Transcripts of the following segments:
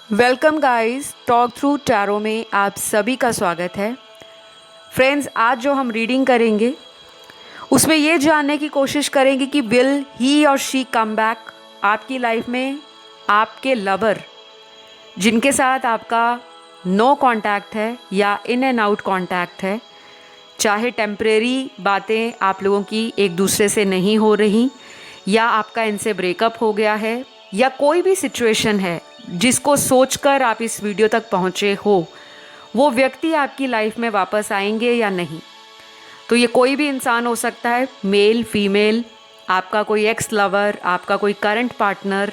Welcome guys, talk through tarot में आप सभी का स्वागत है। फ्रेंड्स, आज जो हम रीडिंग करेंगे उसमें ये जानने की कोशिश करेंगे कि विल ही और शी कम बैक आपकी लाइफ में। आपके लवर जिनके साथ आपका नो कांटेक्ट है या इन एंड आउट कांटेक्ट है, चाहे टेम्परेरी बातें आप लोगों की एक दूसरे से नहीं हो रही या आपका इनसे ब्रेकअप हो गया है या कोई भी सिचुएशन है जिसको सोचकर आप इस वीडियो तक पहुँचे हो, वो व्यक्ति आपकी लाइफ में वापस आएंगे या नहीं। तो ये कोई भी इंसान हो सकता है, मेल फीमेल, आपका कोई एक्स लवर, आपका कोई करंट पार्टनर,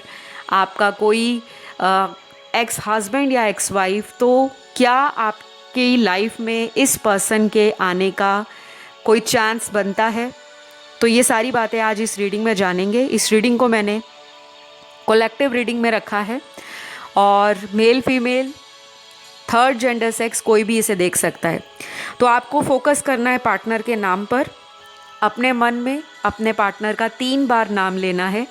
आपका कोई एक्स हस्बैंड या एक्स वाइफ। तो क्या आपकी लाइफ में इस पर्सन के आने का कोई चांस बनता है? तो ये सारी बातें आज इस रीडिंग में जानेंगे। इस रीडिंग को मैंने कलेक्टिव रीडिंग में रखा है और male female third gender sex कोई भी इसे देख सकता है। तो आपको फोकस करना है पार्टनर के नाम पर। अपने मन में अपने पार्टनर का 3 बार नाम लेना है।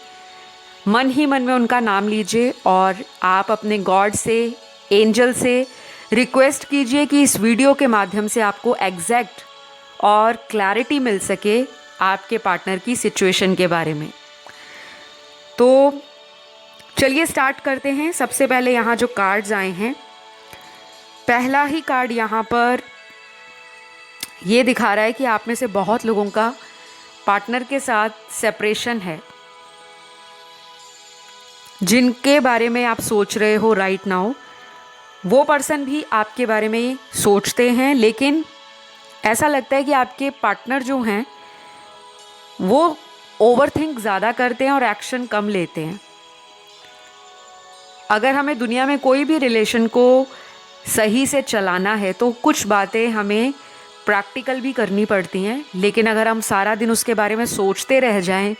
मन ही मन में उनका नाम लीजिए और आप अपने गॉड से, एंजल से रिक्वेस्ट कीजिए कि इस वीडियो के माध्यम से आपको एग्जैक्ट और क्लैरिटी मिल सके आपके पार्टनर की सिचुएशन के बारे में। तो चलिए स्टार्ट करते हैं। सबसे पहले यहाँ जो कार्ड्स आए हैं, पहला ही कार्ड यहाँ पर ये दिखा रहा है कि आप में से बहुत लोगों का पार्टनर के साथ सेपरेशन है, जिनके बारे में आप सोच रहे हो राइट नाउ। वो पर्सन भी आपके बारे में सोचते हैं, लेकिन ऐसा लगता है कि आपके पार्टनर जो हैं वो ओवरथिंक ज़्यादा करते हैं और एक्शन कम लेते हैं। अगर हमें दुनिया में कोई भी रिलेशन को सही से चलाना है तो कुछ बातें हमें प्रैक्टिकल भी करनी पड़ती हैं, लेकिन अगर हम सारा दिन उसके बारे में सोचते रह जाएं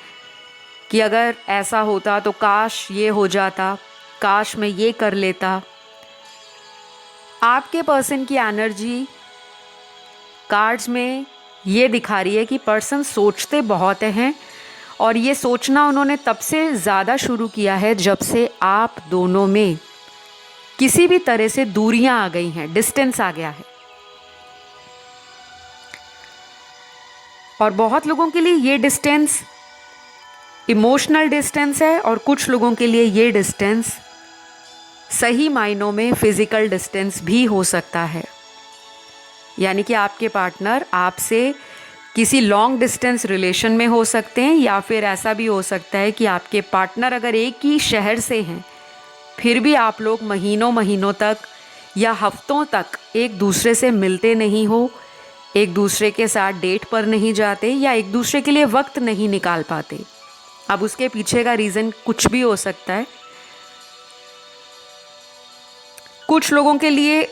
कि अगर ऐसा होता तो काश ये हो जाता, काश मैं ये कर लेता। आपके पर्सन की एनर्जी कार्ड्स में ये दिखा रही है कि पर्सन सोचते बहुत हैं और ये सोचना उन्होंने तब से ज़्यादा शुरू किया है जब से आप दोनों में किसी भी तरह से दूरियां आ गई हैं, डिस्टेंस आ गया है। और बहुत लोगों के लिए ये डिस्टेंस इमोशनल डिस्टेंस है और कुछ लोगों के लिए ये डिस्टेंस सही मायनों में फिजिकल डिस्टेंस भी हो सकता है। यानी कि आपके पार्टनर आपसे किसी लॉन्ग डिस्टेंस रिलेशन में हो सकते हैं, या फिर ऐसा भी हो सकता है कि आपके पार्टनर अगर एक ही शहर से हैं फिर भी आप लोग महीनों महीनों तक या हफ्तों तक एक दूसरे से मिलते नहीं हो, एक दूसरे के साथ डेट पर नहीं जाते या एक दूसरे के लिए वक्त नहीं निकाल पाते। अब उसके पीछे का रीज़न कुछ भी हो सकता है। कुछ लोगों के लिए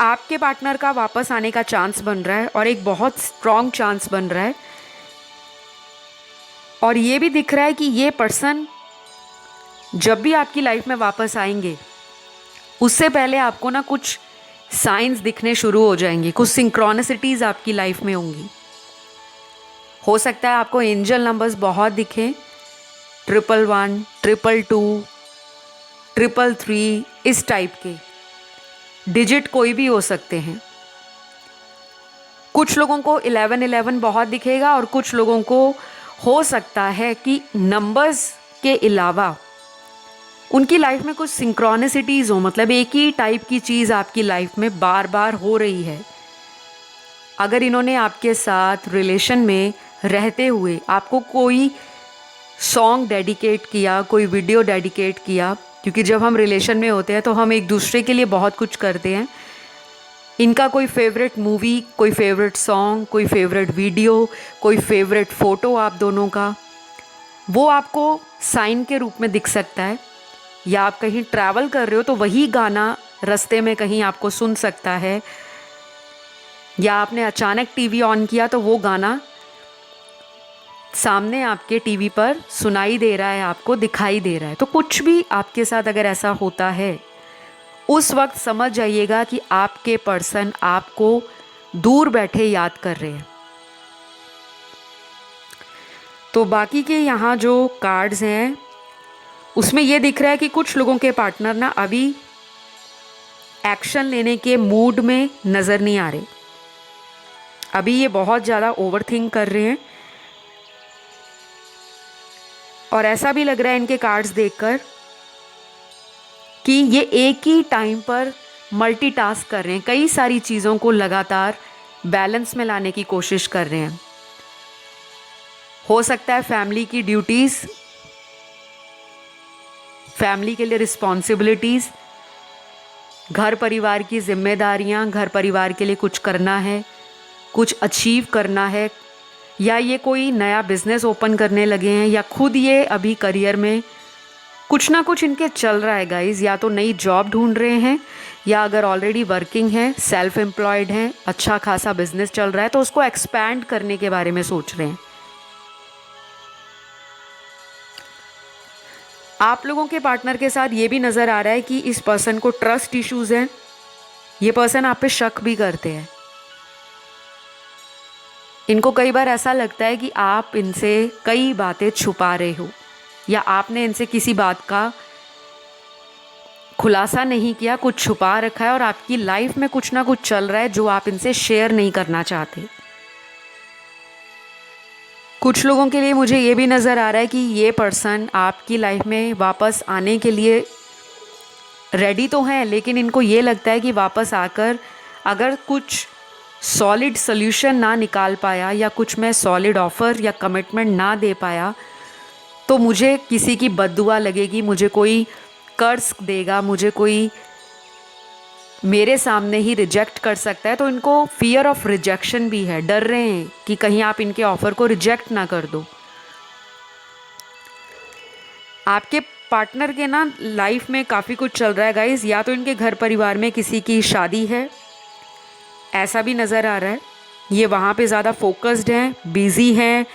आपके पार्टनर का वापस आने का चांस बन रहा है और एक बहुत स्ट्रॉन्ग चांस बन रहा है। और ये भी दिख रहा है कि ये पर्सन जब भी आपकी लाइफ में वापस आएंगे उससे पहले आपको ना कुछ साइंस दिखने शुरू हो जाएंगे, कुछ सिंक्रोनिसिटीज़ आपकी लाइफ में होंगी। हो सकता है आपको एंजल नंबर्स बहुत दिखें, 111, 222, 333, इस टाइप के डिजिट कोई भी हो सकते हैं। कुछ लोगों को 1111 बहुत दिखेगा और कुछ लोगों को हो सकता है कि नंबर्स के अलावा उनकी लाइफ में कुछ सिंक्रोनिसिटीज़ हो, मतलब एक ही टाइप की चीज़ आपकी लाइफ में बार बार हो रही है। अगर इन्होंने आपके साथ रिलेशन में रहते हुए आपको कोई सॉन्ग डेडिकेट किया, कोई वीडियो डेडिकेट किया, क्योंकि जब हम रिलेशन में होते हैं तो हम एक दूसरे के लिए बहुत कुछ करते हैं। इनका कोई फेवरेट मूवी, कोई फेवरेट सॉन्ग, कोई फेवरेट वीडियो, कोई फेवरेट फ़ोटो आप दोनों का, वो आपको साइन के रूप में दिख सकता है। या आप कहीं ट्रैवल कर रहे हो तो वही गाना रास्ते में कहीं आपको सुन सकता है, या आपने अचानक टीवी ऑन किया तो वो गाना सामने आपके टीवी पर सुनाई दे रहा है, आपको दिखाई दे रहा है। तो कुछ भी आपके साथ अगर ऐसा होता है उस वक्त समझ जाइएगा कि आपके पर्सन आपको दूर बैठे याद कर रहे हैं। तो बाकी के यहाँ जो कार्ड्स हैं उसमें ये दिख रहा है कि कुछ लोगों के पार्टनर ना अभी एक्शन लेने के मूड में नज़र नहीं आ रहे। अभी ये बहुत ज़्यादा ओवरथिंक कर रहे हैं और ऐसा भी लग रहा है इनके कार्ड्स देखकर कि ये एक ही टाइम पर मल्टीटास्क कर रहे हैं, कई सारी चीज़ों को लगातार बैलेंस में लाने की कोशिश कर रहे हैं। हो सकता है फैमिली की ड्यूटीज़, फैमिली के लिए रिस्पॉन्सिबिलिटीज़, घर परिवार की जिम्मेदारियां, घर परिवार के लिए कुछ करना है, कुछ अचीव करना है, या ये कोई नया बिजनेस ओपन करने लगे हैं, या खुद ये अभी करियर में कुछ ना कुछ इनके चल रहा है गाइज। या तो नई जॉब ढूंढ रहे हैं, या अगर ऑलरेडी वर्किंग हैं, सेल्फ एम्प्लॉयड हैं, अच्छा खासा बिजनेस चल रहा है तो उसको एक्सपैंड करने के बारे में सोच रहे हैं। आप लोगों के पार्टनर के साथ ये भी नज़र आ रहा है कि इस पर्सन को ट्रस्ट इश्यूज हैं। ये पर्सन आप पे शक भी करते हैं। इनको कई बार ऐसा लगता है कि आप इनसे कई बातें छुपा रहे हो, या आपने इनसे किसी बात का खुलासा नहीं किया, कुछ छुपा रखा है और आपकी लाइफ में कुछ ना कुछ चल रहा है जो आप इनसे शेयर नहीं करना चाहते। कुछ लोगों के लिए मुझे ये भी नज़र आ रहा है कि ये पर्सन आपकी लाइफ में वापस आने के लिए रेडी तो हैं, लेकिन इनको ये लगता है कि वापस आकर अगर कुछ सॉलिड सोल्यूशन ना निकाल पाया, या कुछ मैं सॉलिड ऑफ़र या कमिटमेंट ना दे पाया, तो मुझे किसी की बद्दुआ लगेगी, मुझे कोई कर्ज देगा, मुझे कोई मेरे सामने ही रिजेक्ट कर सकता है। तो इनको फियर ऑफ रिजेक्शन भी है, डर रहे हैं कि कहीं आप इनके ऑफ़र को रिजेक्ट ना कर दो। आपके पार्टनर के ना लाइफ में काफ़ी कुछ चल रहा है गाइज। या तो इनके घर परिवार में किसी की शादी है, ऐसा भी नज़र आ रहा है। ये वहाँ पे ज़्यादा फोकस्ड हैं, बिज़ी हैं,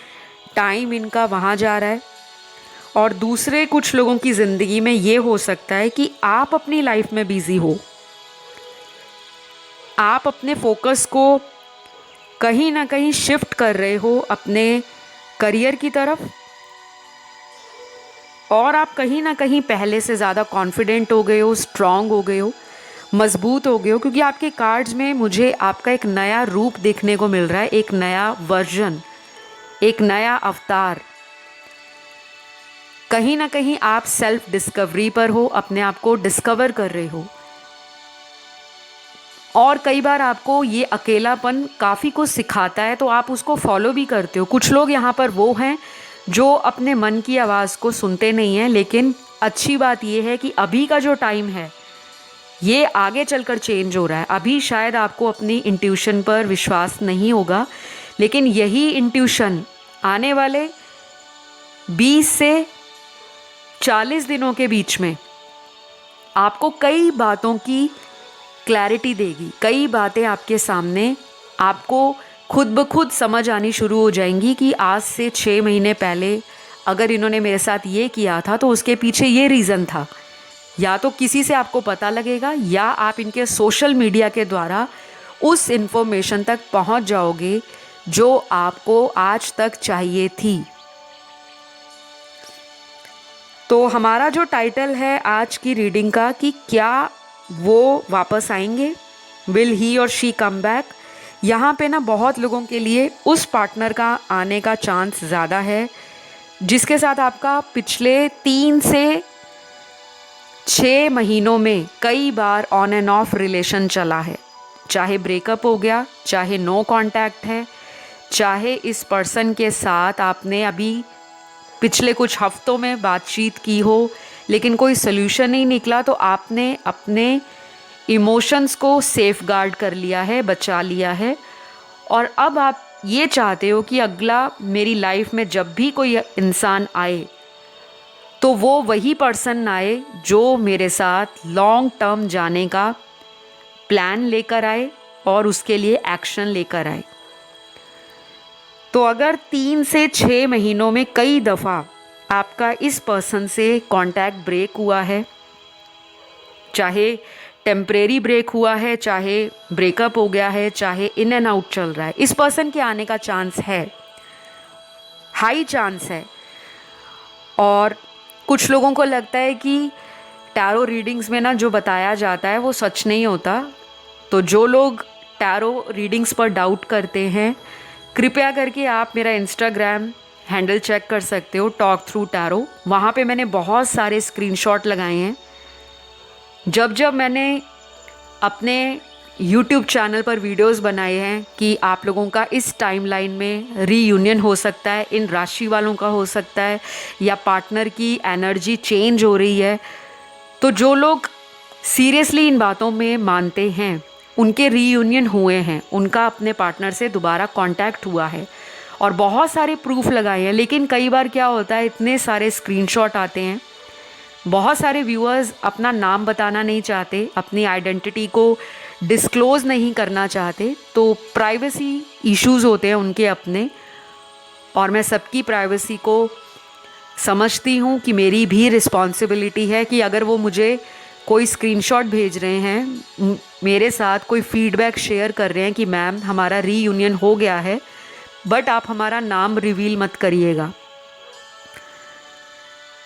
टाइम इनका वहाँ जा रहा है। और दूसरे कुछ लोगों की ज़िंदगी में ये हो सकता है कि आप अपनी लाइफ में बिज़ी हो, आप अपने फोकस को कहीं ना कहीं शिफ्ट कर रहे हो अपने करियर की तरफ, और आप कहीं ना कहीं पहले से ज़्यादा कॉन्फिडेंट हो गए हो, स्ट्रांग हो गए हो, मजबूत हो गए हो, क्योंकि आपके कार्ड्स में मुझे आपका एक नया रूप देखने को मिल रहा है, एक नया वर्जन, एक नया अवतार। कहीं ना कहीं आप सेल्फ डिस्कवरी पर हो, अपने आप को डिस्कवर कर रहे हो, और कई बार आपको ये अकेलापन काफ़ी कुछ सिखाता है तो आप उसको फॉलो भी करते हो। कुछ लोग यहाँ पर वो हैं जो अपने मन की आवाज़ को सुनते नहीं हैं, लेकिन अच्छी बात ये है कि अभी का जो टाइम है ये आगे चलकर चेंज हो रहा है। अभी शायद आपको अपनी इंट्यूशन पर विश्वास नहीं होगा, लेकिन यही इंट्यूशन आने वाले 20 से 40 दिनों के बीच में आपको कई बातों की क्लैरिटी देगी। कई बातें आपके सामने आपको खुद ब खुद समझ आनी शुरू हो जाएंगी कि आज से 6 महीने पहले अगर इन्होंने मेरे साथ ये किया था तो उसके पीछे ये रीज़न था। या तो किसी से आपको पता लगेगा, या आप इनके सोशल मीडिया के द्वारा उस इन्फॉर्मेशन तक पहुंच जाओगे जो आपको आज तक चाहिए थी। तो हमारा जो टाइटल है आज की रीडिंग का कि क्या वो वापस आएंगे, विल ही और शी कम बैक, यहाँ पे ना बहुत लोगों के लिए उस पार्टनर का आने का चांस ज़्यादा है जिसके साथ आपका पिछले 3 से 6 महीनों में कई बार ऑन एंड ऑफ रिलेशन चला है। चाहे ब्रेकअप हो गया, चाहे नो कांटेक्ट है, चाहे इस पर्सन के साथ आपने अभी पिछले कुछ हफ्तों में बातचीत की हो लेकिन कोई सल्यूशन नहीं निकला, तो आपने अपने इमोशंस को सेफगार्ड कर लिया है, बचा लिया है, और अब आप ये चाहते हो कि अगला मेरी लाइफ में जब भी कोई इंसान आए तो वो वही पर्सन आए जो मेरे साथ लॉन्ग टर्म जाने का प्लान लेकर आए और उसके लिए एक्शन लेकर आए। तो अगर 3 से 6 महीनों में कई दफ़ा आपका इस पर्सन से कांटेक्ट ब्रेक हुआ है, चाहे टेम्परेरी ब्रेक हुआ है, चाहे ब्रेकअप हो गया है, चाहे इन एंड आउट चल रहा है, इस पर्सन के आने का चांस है, हाई चांस है। और कुछ लोगों को लगता है कि टैरो रीडिंग्स में ना जो बताया जाता है वो सच नहीं होता। तो जो लोग टैरो रीडिंग्स पर डाउट करते हैं, कृपया करके आप मेरा इंस्टाग्राम हैंडल चेक कर सकते हो, टॉक थ्रू टैरो। वहाँ पे मैंने बहुत सारे स्क्रीनशॉट लगाए हैं। जब जब मैंने अपने यूट्यूब चैनल पर वीडियोस बनाए हैं कि आप लोगों का इस टाइमलाइन में रीयूनियन हो सकता है, इन राशि वालों का हो सकता है, या पार्टनर की एनर्जी चेंज हो रही है, तो जो लोग सीरियसली इन बातों में मानते हैं, उनके रीयूनियन हुए हैं, उनका अपने पार्टनर से दोबारा कांटेक्ट हुआ है और बहुत सारे प्रूफ लगाए हैं। लेकिन कई बार क्या होता है, इतने सारे स्क्रीनशॉट आते हैं, बहुत सारे व्यूअर्स अपना नाम बताना नहीं चाहते, अपनी आइडेंटिटी को डिस्क्लोज़ नहीं करना चाहते, तो प्राइवेसी इश्यूज़ होते हैं उनके अपने। और मैं सबकी प्राइवेसी को समझती हूँ कि मेरी भी रिस्पॉन्सिबिलिटी है कि अगर वो मुझे कोई स्क्रीनशॉट भेज रहे हैं, मेरे साथ कोई फीडबैक शेयर कर रहे हैं कि मैम हमारा रीयूनियन हो गया है, बट आप हमारा नाम रिवील मत करिएगा।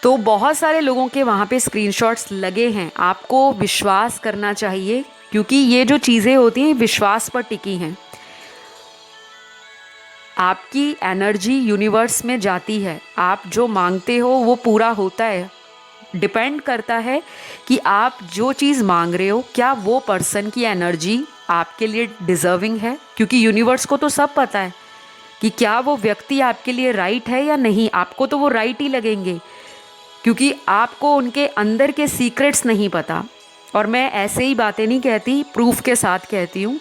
तो बहुत सारे लोगों के वहाँ पे स्क्रीनशॉट्स लगे हैं। आपको विश्वास करना चाहिए, क्योंकि ये जो चीज़ें होती हैं विश्वास पर टिकी हैं। आपकी एनर्जी यूनिवर्स में जाती है, आप जो मांगते हो वो पूरा होता है। डिपेंड करता है कि आप जो चीज़ मांग रहे हो, क्या वो पर्सन की एनर्जी आपके लिए डिज़र्विंग है, क्योंकि यूनिवर्स को तो सब पता है कि क्या वो व्यक्ति आपके लिए राइट है या नहीं। आपको तो वो राइट ही लगेंगे, क्योंकि आपको उनके अंदर के सीक्रेट्स नहीं पता। और मैं ऐसे ही बातें नहीं कहती, प्रूफ के साथ कहती हूँ।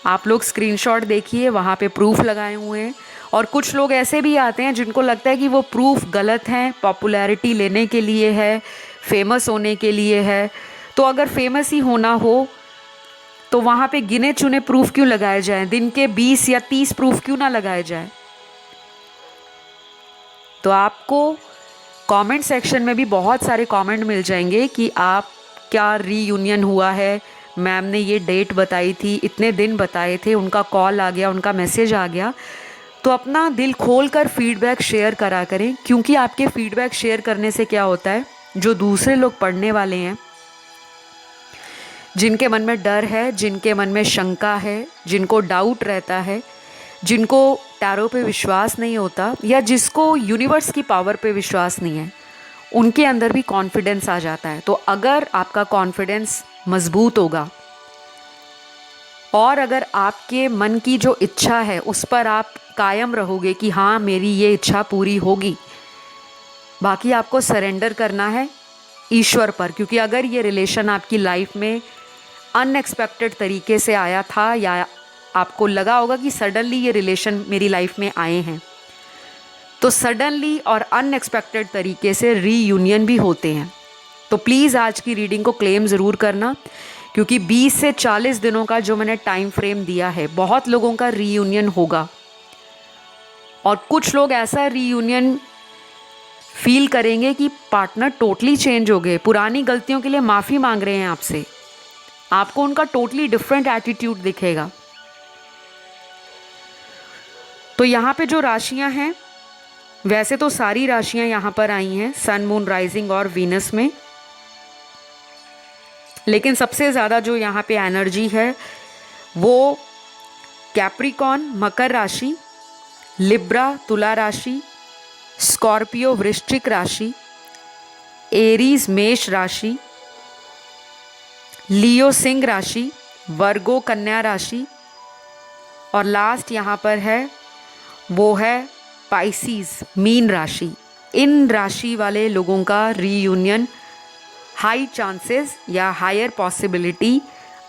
आप लोग स्क्रीनशॉट देखिए, वहाँ पे प्रूफ लगाए हुए हैं। और कुछ लोग ऐसे भी आते हैं जिनको लगता है कि वो प्रूफ गलत हैं, पॉपुलैरिटी लेने के लिए है, फेमस होने के लिए है। तो अगर फेमस ही होना हो तो वहाँ पे गिने चुने प्रूफ क्यों लगाए जाएं, दिन के 20 या 30 प्रूफ क्यों ना लगाए जाएं। तो आपको कमेंट सेक्शन में भी बहुत सारे कमेंट मिल जाएंगे कि आप क्या रीयूनियन हुआ है, मैम ने ये डेट बताई थी, इतने दिन बताए थे, उनका कॉल आ गया, उनका मैसेज आ गया। तो अपना दिल खोल कर फीडबैक शेयर करा करें, क्योंकि आपके फीडबैक शेयर करने से क्या होता है, जो दूसरे लोग पढ़ने वाले हैं, जिनके मन में डर है, जिनके मन में शंका है, जिनको डाउट रहता है, जिनको टैरो पे विश्वास नहीं होता, या जिसको यूनिवर्स की पावर पे विश्वास नहीं है, उनके अंदर भी कॉन्फिडेंस आ जाता है। तो अगर आपका कॉन्फिडेंस मजबूत होगा और अगर आपके मन की जो इच्छा है उस पर आप कायम रहोगे कि हाँ मेरी ये इच्छा पूरी होगी, बाकी आपको सरेंडर करना है ईश्वर पर। क्योंकि अगर ये रिलेशन आपकी लाइफ में अनएक्सपेक्टेड तरीके से आया था, या आपको लगा होगा कि सडनली ये रिलेशन मेरी लाइफ में आए हैं, तो सडनली और अनएक्सपेक्टेड तरीके से रीयूनियन भी होते हैं। तो प्लीज़ आज की रीडिंग को क्लेम ज़रूर करना, क्योंकि 20 से 40 दिनों का जो मैंने टाइम फ्रेम दिया है, बहुत लोगों का रीयूनियन होगा। और कुछ लोग ऐसा रीयूनियन फील करेंगे कि पार्टनर टोटली चेंज हो गए, पुरानी गलतियों के लिए माफ़ी मांग रहे हैं आपसे, आपको उनका टोटली डिफरेंट एटीट्यूड दिखेगा। तो यहाँ पे जो राशियाँ हैं, वैसे तो सारी राशियाँ यहाँ पर आई हैं सन, मून, राइजिंग और वीनस में, लेकिन सबसे ज़्यादा जो यहाँ पे एनर्जी है वो कैप्रिकॉन मकर राशि, लिब्रा तुला राशि, स्कॉर्पियो वृश्चिक राशि, एरीज मेष राशि, लियो सिंह राशि, वर्गो कन्या राशि, और लास्ट यहाँ पर है वो है पाइसीज मीन राशि। इन राशि वाले लोगों का रीयूनियन हाई चांसेस या हायर पॉसिबिलिटी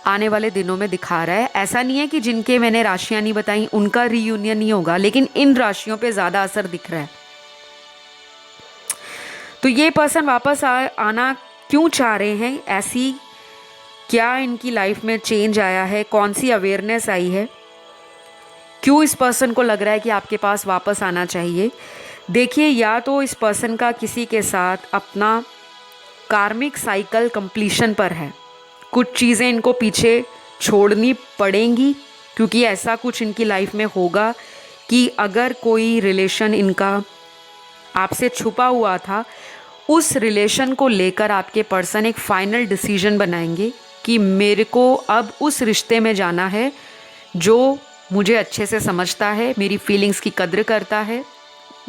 आने वाले दिनों में दिखा रहा है। ऐसा नहीं है कि जिनके मैंने राशियां नहीं बताई उनका रीयूनियन नहीं होगा, लेकिन इन राशियों पे ज़्यादा असर दिख रहा है। तो ये पर्सन वापस आना क्यों चाह रहे हैं, ऐसी क्या इनकी लाइफ में चेंज आया है, कौन सी अवेयरनेस आई है, क्यों इस पर्सन को लग रहा है कि आपके पास वापस आना चाहिए। देखिए, या तो इस पर्सन का किसी के साथ अपना कार्मिक साइकिल कंप्लीशन पर है, कुछ चीज़ें इनको पीछे छोड़नी पड़ेंगी, क्योंकि ऐसा कुछ इनकी लाइफ में होगा कि अगर कोई रिलेशन इनका आपसे छुपा हुआ था उस रिलेशन को लेकर आपके पर्सन एक फाइनल डिसीजन बनाएंगे कि मेरे को अब उस रिश्ते में जाना है जो मुझे अच्छे से समझता है, मेरी फीलिंग्स की कद्र करता है,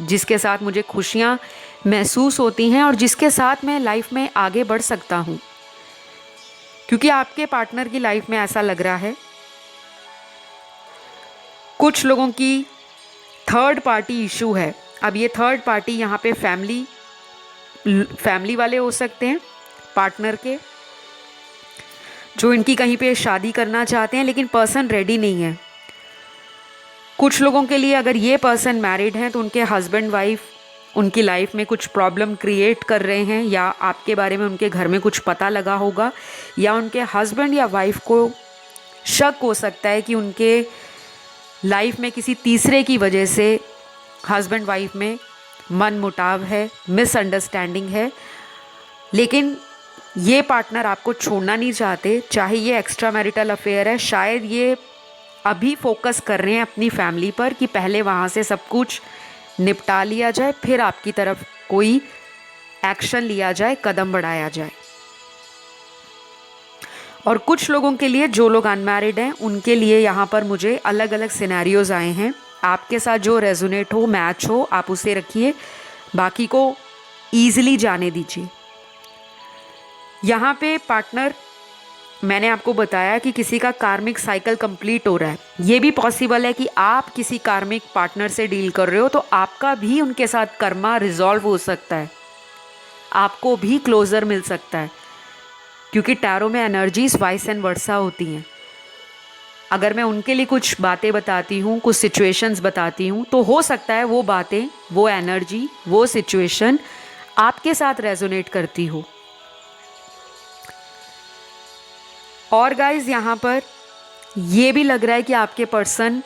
जिसके साथ मुझे खुशियाँ महसूस होती हैं और जिसके साथ मैं लाइफ में आगे बढ़ सकता हूँ। क्योंकि आपके पार्टनर की लाइफ में ऐसा लग रहा है, कुछ लोगों की थर्ड पार्टी इशू है। अब ये थर्ड पार्टी यहाँ पे फैमिली वाले हो सकते हैं पार्टनर के, जो इनकी कहीं पे शादी करना चाहते हैं लेकिन पर्सन रेडी नहीं है। कुछ लोगों के लिए अगर ये पर्सन मैरिड हैं तो उनके हस्बैंड वाइफ उनकी लाइफ में कुछ प्रॉब्लम क्रिएट कर रहे हैं, या आपके बारे में उनके घर में कुछ पता लगा होगा, या उनके हस्बैंड या वाइफ को शक हो सकता है कि उनके लाइफ में किसी तीसरे की वजह से हस्बैंड वाइफ में मनमुटाव है, मिसअंडरस्टैंडिंग है। लेकिन ये पार्टनर आपको छोड़ना नहीं चाहते, चाहे ये एक्स्ट्रा मैरिटल अफेयर है। शायद ये अभी फोकस कर रहे हैं अपनी फैमिली पर कि पहले वहाँ से सब कुछ निपटा लिया जाए, फिर आपकी तरफ कोई एक्शन लिया जाए, कदम बढ़ाया जाए। और कुछ लोगों के लिए, जो लोग अनमैरिड हैं, उनके लिए यहाँ पर मुझे अलग अलग सिनेरियोज आए हैं। आपके साथ जो रेजोनेट हो, मैच हो, आप उसे रखिए, बाकी को ईजिली जाने दीजिए। यहाँ पे पार्टनर, मैंने आपको बताया कि किसी का कार्मिक साइकिल कंप्लीट हो रहा है। ये भी पॉसिबल है कि आप किसी कार्मिक पार्टनर से डील कर रहे हो तो आपका भी उनके साथ कर्मा रिजॉल्व हो सकता है, आपको भी क्लोजर मिल सकता है, क्योंकि टैरो में एनर्जीज वाइस एंड वर्सा होती हैं। अगर मैं उनके लिए कुछ बातें बताती हूँ, कुछ सिचुएशंस बताती हूँ, तो हो सकता है वो बातें, वो एनर्जी, वो सिचुएशन आपके साथ रेजोनेट करती हो। और गाइज, यहाँ पर ये भी लग रहा है कि आपके पर्सन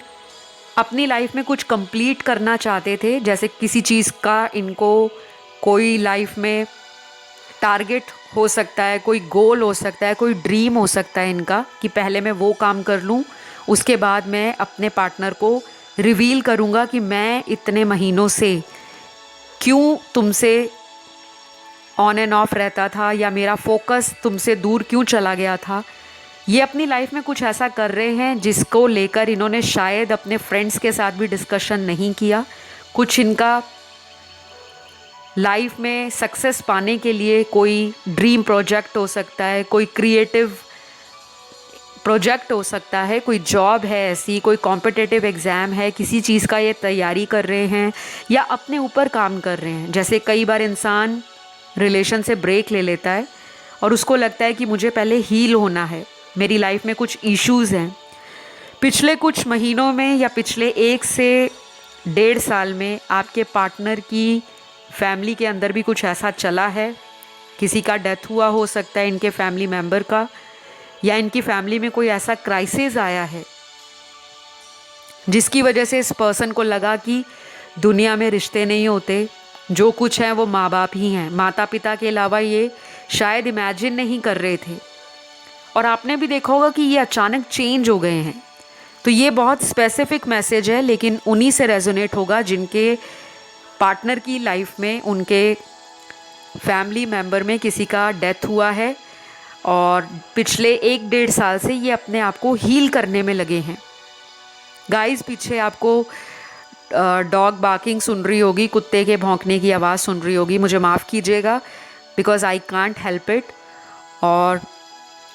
अपनी लाइफ में कुछ कंप्लीट करना चाहते थे, जैसे किसी चीज़ का इनको कोई लाइफ में टारगेट हो सकता है, कोई गोल हो सकता है, कोई ड्रीम हो सकता है इनका कि पहले मैं वो काम कर लूँ, उसके बाद मैं अपने पार्टनर को रिवील करूँगा कि मैं इतने महीनों से क्यों तुमसे ऑन एंड ऑफ रहता था, या मेरा फोकस तुमसे दूर क्यों चला गया था। ये अपनी लाइफ में कुछ ऐसा कर रहे हैं जिसको लेकर इन्होंने शायद अपने फ्रेंड्स के साथ भी डिस्कशन नहीं किया। कुछ इनका लाइफ में सक्सेस पाने के लिए कोई ड्रीम प्रोजेक्ट हो सकता है, कोई क्रिएटिव प्रोजेक्ट हो सकता है, कोई जॉब है ऐसी, कोई कॉम्पिटिटिव एग्ज़ाम है, किसी चीज़ का ये तैयारी कर रहे हैं या अपने ऊपर काम कर रहे हैं। जैसे कई बार इंसान रिलेशन से ब्रेक ले लेता है और उसको लगता है कि मुझे पहले हील होना है, मेरी लाइफ में कुछ इश्यूज़ हैं। पिछले कुछ महीनों में या पिछले 1 से 1.5 साल में आपके पार्टनर की फैमिली के अंदर भी कुछ ऐसा चला है। किसी का डेथ हुआ हो सकता है, इनके फैमिली मेम्बर का, या इनकी फैमिली में कोई ऐसा क्राइसिस आया है जिसकी वजह से इस पर्सन को लगा कि दुनिया में रिश्ते नहीं होते, जो कुछ है वो माँ बाप ही हैं, माता पिता के अलावा ये शायद इमेजिन नहीं कर रहे थे। और आपने भी देखा होगा कि ये अचानक चेंज हो गए हैं। तो ये बहुत स्पेसिफिक मैसेज है, लेकिन उन्हीं से रेजोनेट होगा जिनके पार्टनर की लाइफ में उनके फैमिली मेम्बर में किसी का डेथ हुआ है और पिछले 1-1.5 साल से ये अपने आप को हील करने में लगे हैं। गाइस, पीछे आपको डॉग बार्किंग सुन रही होगी, कुत्ते के भौंकने की आवाज़ सुन रही होगी, मुझे माफ़ कीजिएगा, because I can't help it. और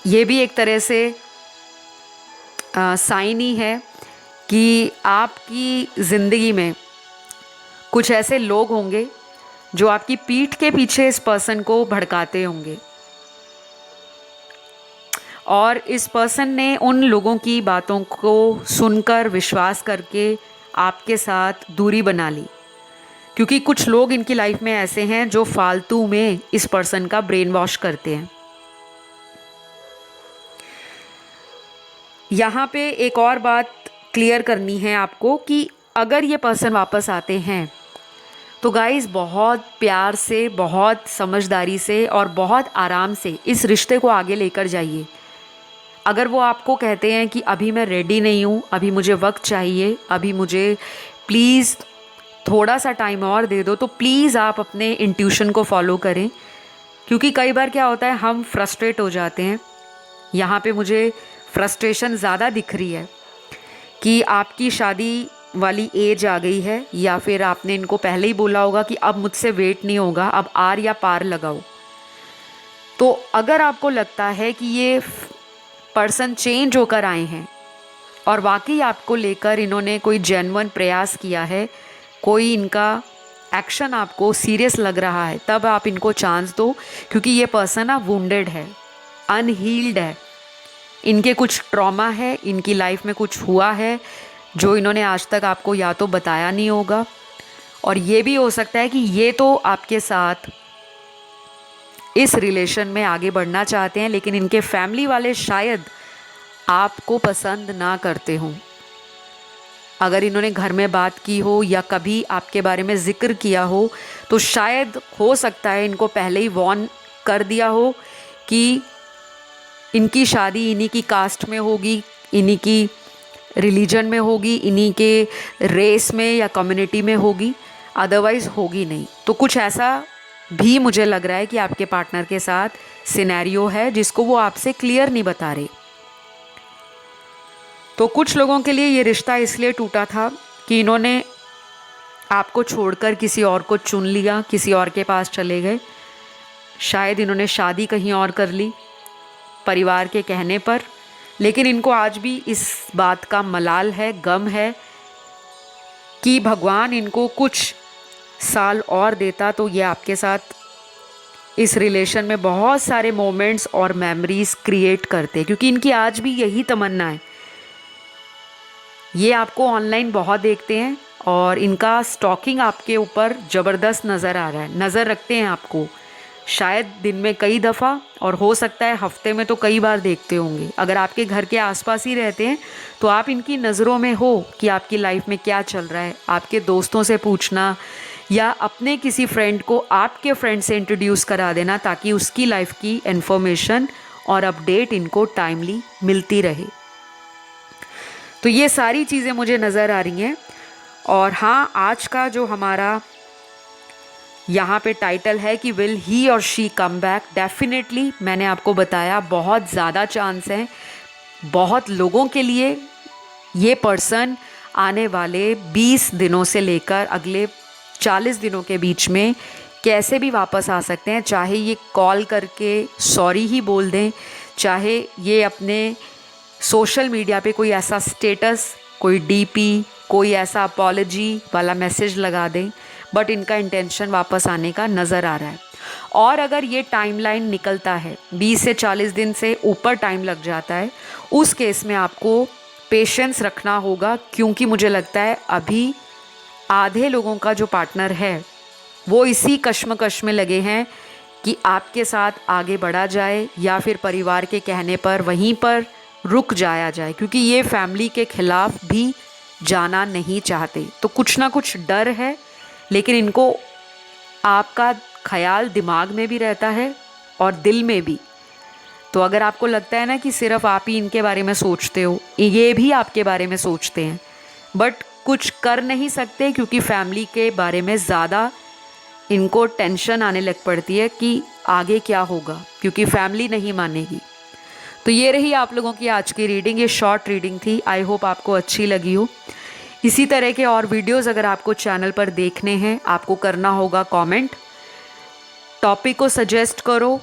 ये भी एक तरह से साइन ही है कि आपकी ज़िंदगी में कुछ ऐसे लोग होंगे जो आपकी पीठ के पीछे इस पर्सन को भड़काते होंगे, और इस पर्सन ने उन लोगों की बातों को सुनकर विश्वास करके आपके साथ दूरी बना ली। क्योंकि कुछ लोग इनकी लाइफ में ऐसे हैं जो फालतू में इस पर्सन का ब्रेन वॉश करते हैं। यहाँ पे एक और बात क्लियर करनी है आपको कि अगर ये पर्सन वापस आते हैं तो गाइस, बहुत प्यार से, बहुत समझदारी से और बहुत आराम से इस रिश्ते को आगे लेकर जाइए। अगर वो आपको कहते हैं कि अभी मैं रेडी नहीं हूँ, अभी मुझे वक्त चाहिए, अभी मुझे प्लीज़ थोड़ा सा टाइम और दे दो, तो प्लीज़ आप अपने इंट्यूशन को फॉलो करें, क्योंकि कई बार क्या होता है हम फ्रस्ट्रेट हो जाते हैं। यहाँ पे मुझे फ्रस्ट्रेशन ज़्यादा दिख रही है कि आपकी शादी वाली एज आ गई है, या फिर आपने इनको पहले ही बोला होगा कि अब मुझसे वेट नहीं होगा, अब आर या पार लगाओ। तो अगर आपको लगता है कि ये पर्सन चेंज होकर आए हैं और वाकई आपको लेकर इन्होंने कोई जेन्युइन प्रयास किया है, कोई इनका एक्शन आपको सीरियस लग रहा है, तब आप इनको चांस दो, क्योंकि ये पर्सन ना वुंडेड है, अनहील्ड है, इनके कुछ ट्रॉमा है, इनकी लाइफ में कुछ हुआ है जो इन्होंने आज तक आपको या तो बताया नहीं होगा, और ये भी हो सकता है कि ये तो आपके साथ इस रिलेशन में आगे बढ़ना चाहते हैं, लेकिन इनके फैमिली वाले शायद आपको पसंद ना करते हों। अगर इन्होंने घर में बात की हो या कभी आपके बारे में ज़िक्र किया हो, तो शायद हो सकता है इनको पहले ही वॉर्न कर दिया हो कि इनकी शादी इन्हीं की कास्ट में होगी, इन्हीं की रिलीजन में होगी, इन्हीं के रेस में या कम्युनिटी में होगी, अदरवाइज़ होगी नहीं। तो कुछ ऐसा भी मुझे लग रहा है कि आपके पार्टनर के साथ सिनेरियो है जिसको वो आपसे क्लियर नहीं बता रहे। तो कुछ लोगों के लिए ये रिश्ता इसलिए टूटा था कि इन्होंने आपको छोड़कर किसी और को चुन लिया, किसी और के पास चले गए, शायद इन्होंने शादी कहीं और कर ली परिवार के कहने पर, लेकिन इनको आज भी इस बात का मलाल है, गम है कि भगवान इनको कुछ साल और देता तो ये आपके साथ इस रिलेशन में बहुत सारे मोमेंट्स और मेमोरीज क्रिएट करते, क्योंकि इनकी आज भी यही तमन्ना है। ये आपको ऑनलाइन बहुत देखते हैं और इनका स्टॉकिंग आपके ऊपर ज़बरदस्त नज़र आ रहा है, नज़र रखते हैं आपको, शायद दिन में कई दफ़ा और हो सकता है हफ्ते में तो कई बार देखते होंगे। अगर आपके घर के आसपास ही रहते हैं तो आप इनकी नज़रों में हो कि आपकी लाइफ में क्या चल रहा है। आपके दोस्तों से पूछना या अपने किसी फ्रेंड को आपके फ्रेंड से इंट्रोड्यूस करा देना, ताकि उसकी लाइफ की इन्फॉर्मेशन और अपडेट इनको टाइमली मिलती रहे। तो ये सारी चीज़ें मुझे नज़र आ रही हैं। और हाँ, आज का जो हमारा यहाँ पे टाइटल है कि विल ही और शी कम बैक, डेफिनेटली मैंने आपको बताया बहुत ज़्यादा चांस हैं। बहुत लोगों के लिए ये पर्सन आने वाले 20 दिनों से लेकर अगले 40 दिनों के बीच में कैसे भी वापस आ सकते हैं, चाहे ये कॉल करके सॉरी ही बोल दें, चाहे ये अपने सोशल मीडिया पे कोई ऐसा स्टेटस, कोई डीपी, कोई ऐसा अपॉलॉजी वाला मैसेज लगा दें, बट इनका इंटेंशन वापस आने का नज़र आ रहा है। और अगर ये टाइमलाइन निकलता है 20 से 40 दिन से ऊपर टाइम लग जाता है, उस केस में आपको पेशेंस रखना होगा, क्योंकि मुझे लगता है अभी आधे लोगों का जो पार्टनर है वो इसी कश्मकश में लगे हैं कि आपके साथ आगे बढ़ा जाए या फिर परिवार के कहने पर वहीं पर रुक जाया जाए, क्योंकि ये फैमिली के खिलाफ भी जाना नहीं चाहते। तो कुछ ना कुछ डर है, लेकिन इनको आपका ख्याल दिमाग में भी रहता है और दिल में भी। तो अगर आपको लगता है ना कि सिर्फ आप ही इनके बारे में सोचते हो, ये भी आपके बारे में सोचते हैं, बट कुछ कर नहीं सकते, क्योंकि फैमिली के बारे में ज़्यादा इनको टेंशन आने लग पड़ती है कि आगे क्या होगा, क्योंकि फैमिली नहीं मानेगी। तो ये रही आप लोगों की आज की रीडिंग। ये शॉर्ट रीडिंग थी, आई होप आपको अच्छी लगी हो। इसी तरह के और वीडियोस अगर आपको चैनल पर देखने हैं, आपको करना होगा कमेंट, टॉपिक को सजेस्ट करो,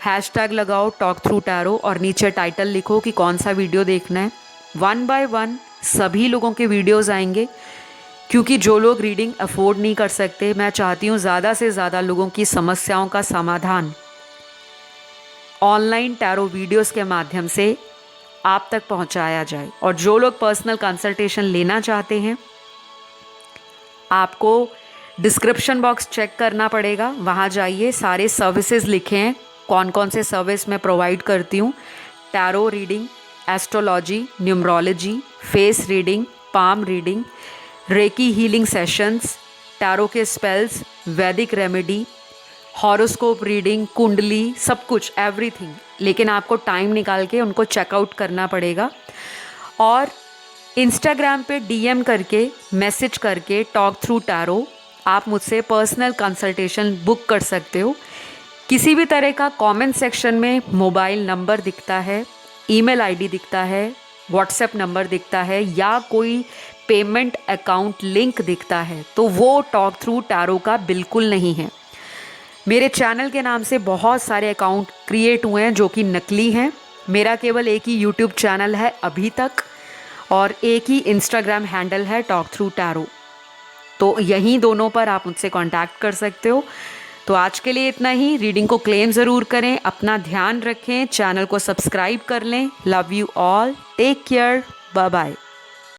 हैशटैग लगाओ टॉक थ्रू टैरो और नीचे टाइटल लिखो कि कौन सा वीडियो देखना है। 1 बाय 1 सभी लोगों के वीडियोस आएंगे, क्योंकि जो लोग रीडिंग अफोर्ड नहीं कर सकते, मैं चाहती हूँ ज़्यादा से ज़्यादा लोगों की समस्याओं का समाधान ऑनलाइन टैरो वीडियोस के माध्यम से आप तक पहुंचाया जाए। और जो लोग पर्सनल कंसल्टेशन लेना चाहते हैं, आपको डिस्क्रिप्शन बॉक्स चेक करना पड़ेगा, वहां जाइए, सारे सर्विसेज लिखे हैं, कौन कौन से सर्विस मैं प्रोवाइड करती हूँ। Tarot reading, astrology, numerology, face reading, palm reading, recce healing sessions, tarot के स्पेल्स, वैदिक रेमेडी, हॉरोस्कोप रीडिंग, कुंडली, सब कुछ, एवरीथिंग। लेकिन आपको टाइम निकाल के उनको चेकआउट करना पड़ेगा। और इंस्टाग्राम पे डीएम करके, मैसेज करके टॉक थ्रू टैरो आप मुझसे पर्सनल कंसल्टेशन बुक कर सकते हो। किसी भी तरह का कमेंट सेक्शन में मोबाइल नंबर दिखता है, ईमेल आईडी दिखता है, व्हाट्सएप नंबर दिखता है या कोई पेमेंट अकाउंट लिंक दिखता है तो वो टॉक थ्रू टैरो का बिल्कुल नहीं है। मेरे चैनल के नाम से बहुत सारे अकाउंट क्रिएट हुए हैं जो कि नकली हैं। मेरा केवल एक ही यूट्यूब चैनल है अभी तक और एक ही इंस्टाग्राम हैंडल है टॉक थ्रू टैरो। तो यहीं दोनों पर आप मुझसे कांटेक्ट कर सकते हो। तो आज के लिए इतना ही। रीडिंग को क्लेम ज़रूर करें, अपना ध्यान रखें, चैनल को सब्सक्राइब कर लें। Love you all, take care, bye bye.